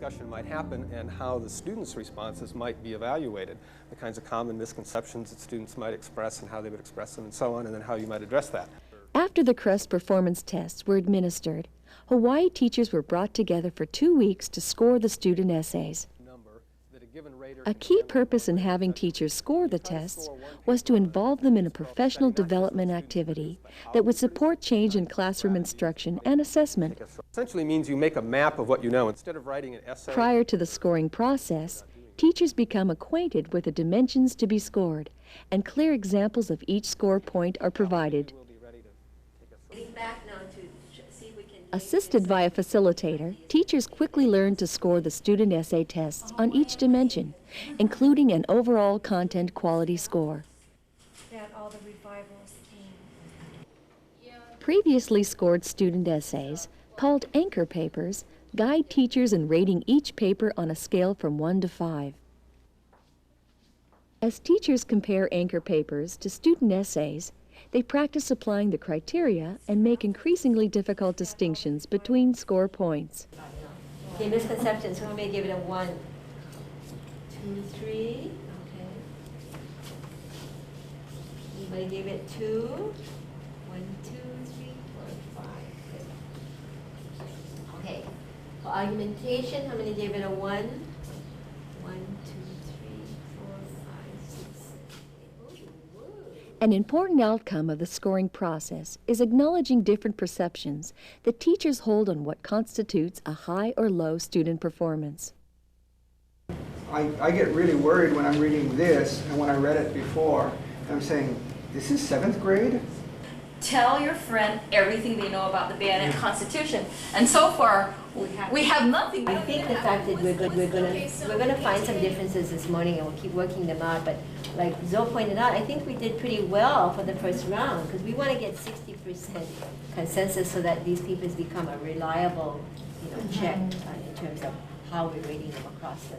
discussion might happen and how the students' responses might be evaluated, the kinds of common misconceptions that students might express and how they would express them and so on, and then how you might address that. After the CRESST performance tests were administered, Hawaii teachers were brought together for 2 weeks to score the student essays. A key purpose in having teachers score the tests was to involve them in a professional development activity that would support change in classroom instruction and assessment. Essentially means you make a map of what you know instead of writing an essay. Prior to the scoring process, teachers become acquainted with the dimensions to be scored, and clear examples of each score point are provided. Assisted by a facilitator, teachers quickly learn to score the student essay tests on each dimension, including an overall content quality score. Previously scored student essays, called anchor papers, guide teachers in rating each paper on a scale from 1 to 5. As teachers compare anchor papers to student essays, they practice applying the criteria and make increasingly difficult distinctions between score points. Okay, misconceptions. Who may give it a 1, 2, 3? Okay. Anybody give it 2? 1, 2, 3, 4, 5. Good. Okay. For argumentation, how many gave it a 1? 1, 2, 3, 4, 5, 6. An important outcome of the scoring process is acknowledging different perceptions that teachers hold on what constitutes a high or low student performance. I get really worried when I'm reading this and when I read it before. I'm saying, this is 7th grade? Tell your friend everything they know about the Bayonet Constitution. And so far, we have nothing. I think the fact that we're gonna find some differences this morning and we'll keep working them out. But like Zoe pointed out, I think we did pretty well for the first round because we want to get 60% consensus so that these papers become a reliable, check in terms of how we're rating them across the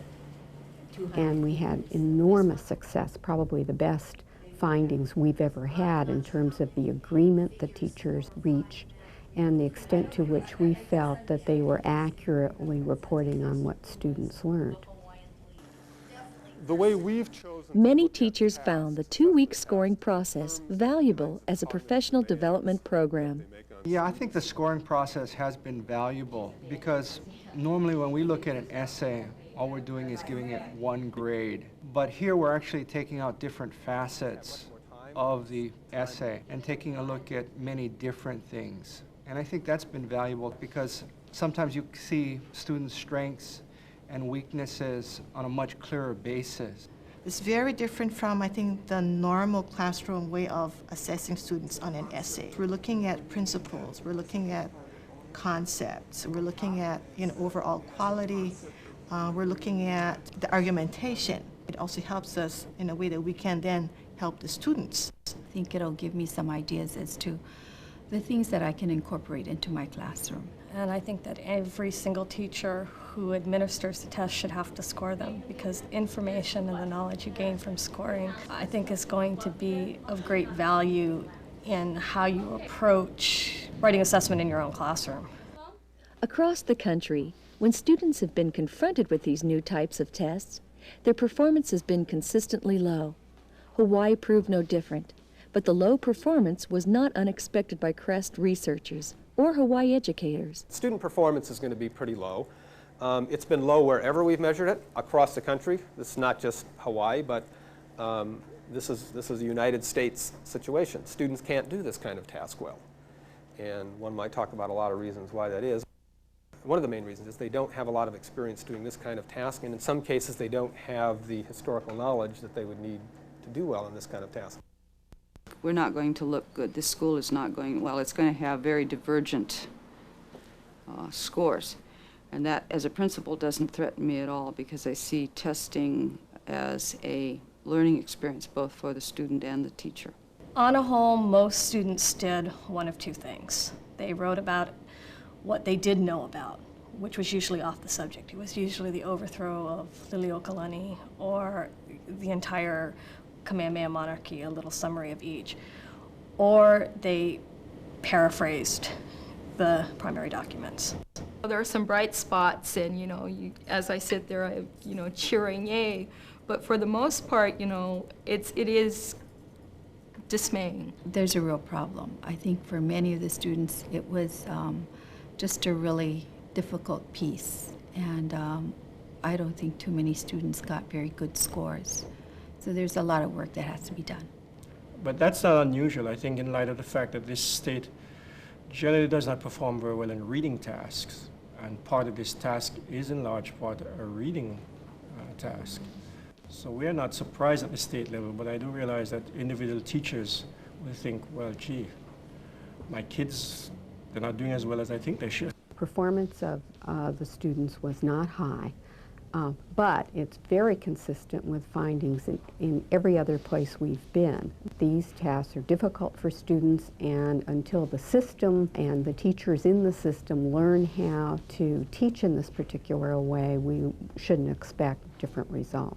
200. And we had enormous success, probably the best findings we've ever had in terms of the agreement the teachers reached and the extent to which we felt that they were accurately reporting on what students learned. The way we've chosen Many teachers found the 2-week scoring process valuable as a professional development program. Yeah, I think the scoring process has been valuable because normally when we look at an essay, all we're doing is giving it 1 grade. But here we're actually taking out different facets of the essay and taking a look at many different things. And I think that's been valuable because sometimes you see students' strengths and weaknesses on a much clearer basis. It's very different from, I think, the normal classroom way of assessing students on an essay. We're looking at principles, we're looking at concepts, we're looking at overall quality, we're looking at the argumentation. It also helps us in a way that we can then help the students. I think it'll give me some ideas as to the things that I can incorporate into my classroom. And I think that every single teacher who administers the test should have to score them because information and the knowledge you gain from scoring, I think, is going to be of great value in how you approach writing assessment in your own classroom. Across the country, when students have been confronted with these new types of tests, their performance has been consistently low. Hawaii proved no different, but the low performance was not unexpected by CRESST researchers or Hawaii educators. student performance is going to be pretty low. It's been low wherever we've measured it across the country. This is not just Hawaii, but this is a United States situation. Students can't do this kind of task well. And one might talk about a lot of reasons why that is. One of the main reasons is they don't have a lot of experience doing this kind of task, and in some cases they don't have the historical knowledge that they would need to do well in this kind of task. We're not going to look good. This school is not going well. It's going to have very divergent scores. And that, as a principal, doesn't threaten me at all because I see testing as a learning experience both for the student and the teacher. On a whole, most students did one of 2 things. They wrote about what they did know about, which was usually off the subject. It was usually the overthrow of Liliuokalani or the entire Kamehameha monarchy, a little summary of each. Or they paraphrased the primary documents. There are some bright spots, and as I sit there, cheering yay. But for the most part, it is dismaying. There's a real problem. I think for many of the students, it was just a really difficult piece, and I don't think too many students got very good scores. So there's a lot of work that has to be done. But that's not unusual, I think, in light of the fact that this state generally does not perform very well in reading tasks. And part of this task is in large part a reading task. So we are not surprised at the state level, but I do realize that individual teachers will think, well, gee, my kids, they're not doing as well as I think they should. Performance of the students was not high, but it's very consistent with findings in every other place we've been. These tasks are difficult for students, and until the system and the teachers in the system learn how to teach in this particular way, we shouldn't expect different results.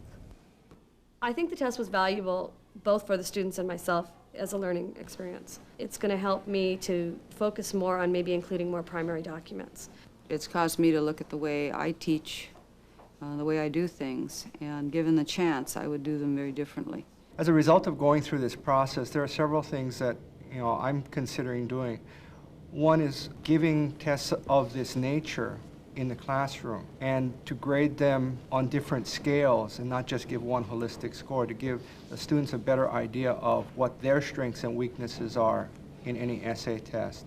I think the test was valuable both for the students and myself as a learning experience. It's going to help me to focus more on maybe including more primary documents. It's caused me to look at the way I teach, the way I do things, and given the chance, I would do them very differently. As a result of going through this process, there are several things that I'm considering doing. One is giving tests of this nature in the classroom, and to grade them on different scales and not just give one holistic score, to give the students a better idea of what their strengths and weaknesses are in any essay test.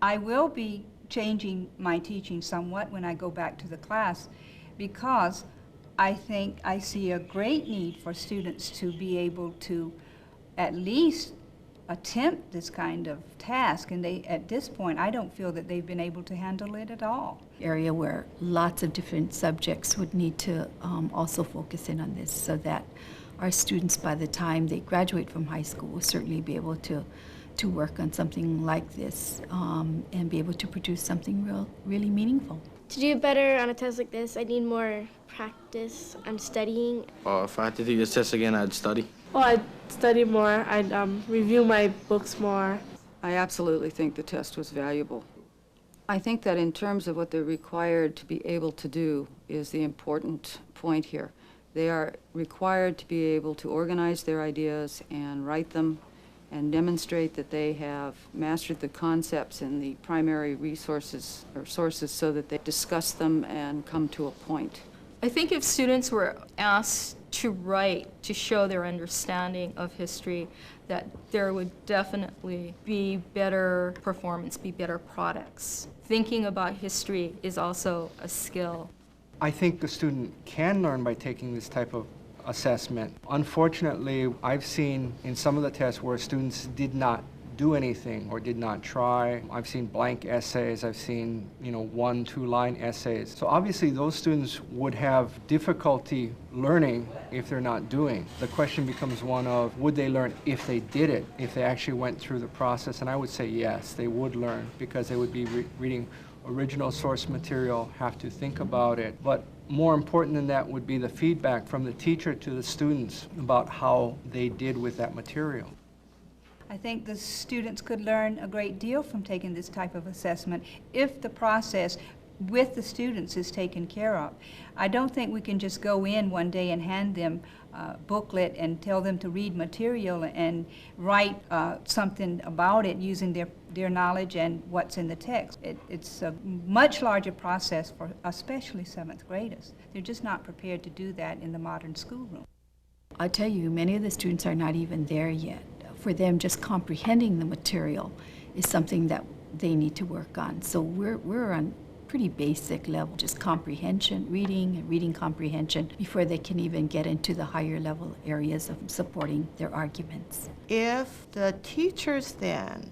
I will be changing my teaching somewhat when I go back to the class, because I think I see a great need for students to be able to at least attempt this kind of task, and at this point, I don't feel that they've been able to handle it at all. Area where lots of different subjects would need to also focus in on this, so that our students, by the time they graduate from high school, will certainly be able to work on something like this and be able to produce something really meaningful. To do better on a test like this, I need more practice on studying. If I had to do this test again, I'd study. Well, I'd study more, I'd review my books more. I absolutely think the test was valuable. I think that in terms of what they're required to be able to do is the important point here. They are required to be able to organize their ideas and write them and demonstrate that they have mastered the concepts and the primary resources or sources so that they discuss them and come to a point. I think if students were asked to write to show their understanding of history, that there would definitely be better performance, be better products. Thinking about history is also a skill. I think the student can learn by taking this type of assessment. Unfortunately, I've seen in some of the tests where students did not do anything or did not try. I've seen blank essays, I've seen 1-2 line essays. So obviously those students would have difficulty learning if they're not doing. The question becomes one of, would they learn if they did it, if they actually went through the process? And I would say yes, they would learn, because they would be reading original source material, have to think about it. But more important than that would be the feedback from the teacher to the students about how they did with that material. I think the students could learn a great deal from taking this type of assessment if the process with the students is taken care of. I don't think we can just go in one day and hand them a booklet and tell them to read material and write something about it using their knowledge and what's in the text. It's a much larger process for especially 7th graders. They're just not prepared to do that in the modern schoolroom. I tell you, many of the students are not even there yet. For them, just comprehending the material is something that they need to work on. So we're on pretty basic level, just comprehension, reading and reading comprehension before they can even get into the higher level areas of supporting their arguments. If the teachers then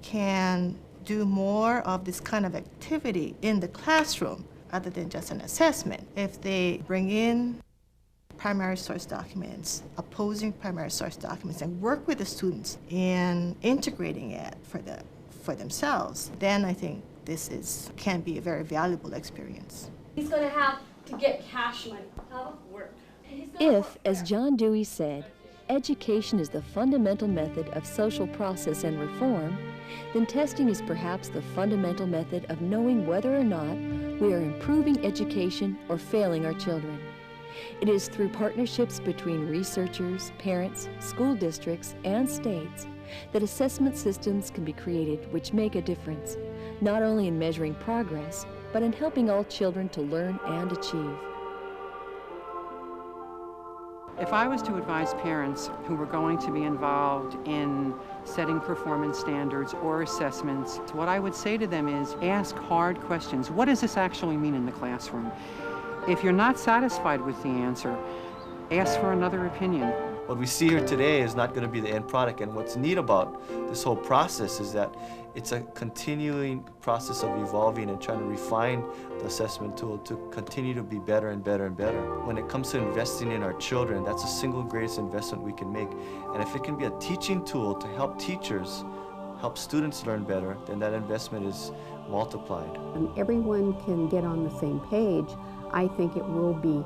can do more of this kind of activity in the classroom other than just an assessment, if they bring in primary source documents, opposing primary source documents, and work with the students in integrating it for themselves, then I think this can be a very valuable experience. He's going to have to get cash money. How will it work? If, as John Dewey said, education is the fundamental method of social process and reform, then testing is perhaps the fundamental method of knowing whether or not we are improving education or failing our children. It is through partnerships between researchers, parents, school districts, and states that assessment systems can be created which make a difference, not only in measuring progress, but in helping all children to learn and achieve. If I was to advise parents who were going to be involved in setting performance standards or assessments, what I would say to them is ask hard questions. What does this actually mean in the classroom? If you're not satisfied with the answer, ask for another opinion. What we see here today is not going to be the end product, and what's neat about this whole process is that it's a continuing process of evolving and trying to refine the assessment tool to continue to be better and better and better. When it comes to investing in our children, that's the single greatest investment we can make. And if it can be a teaching tool to help teachers, help students learn better, then that investment is multiplied. And everyone can get on the same page. I think it will be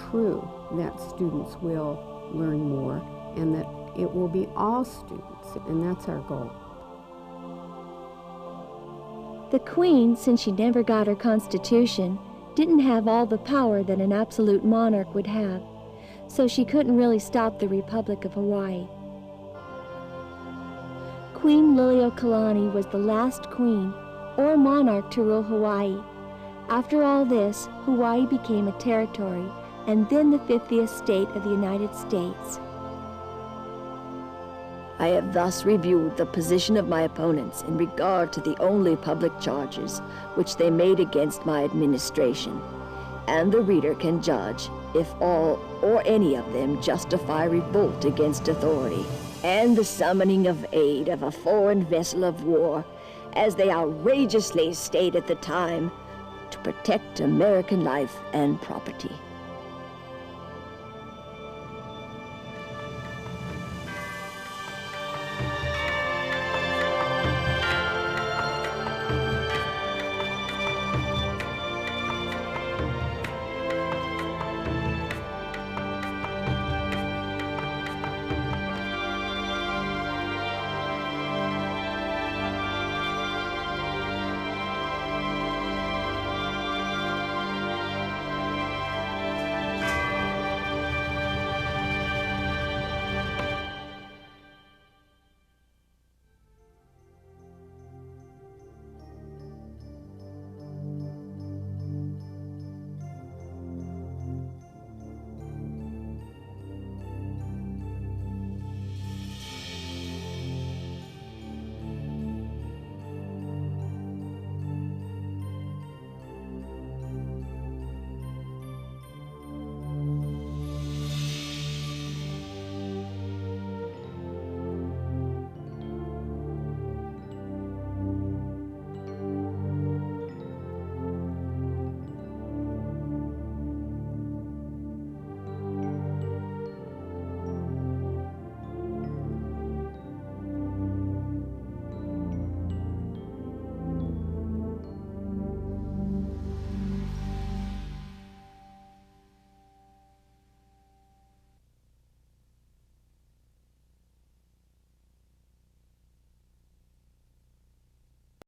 true that students will learn more and that it will be all students, and that's our goal. The Queen, since she never got her constitution, didn't have all the power that an absolute monarch would have, so she couldn't really stop the Republic of Hawaii. Queen Liliuokalani was the last queen or monarch to rule Hawaii. After all this, Hawaii became a territory and then the 50th state of the United States. I have thus reviewed the position of my opponents in regard to the only public charges which they made against my administration, and the reader can judge if all or any of them justify revolt against authority and the summoning of aid of a foreign vessel of war, as they outrageously state at the time, to protect American life and property.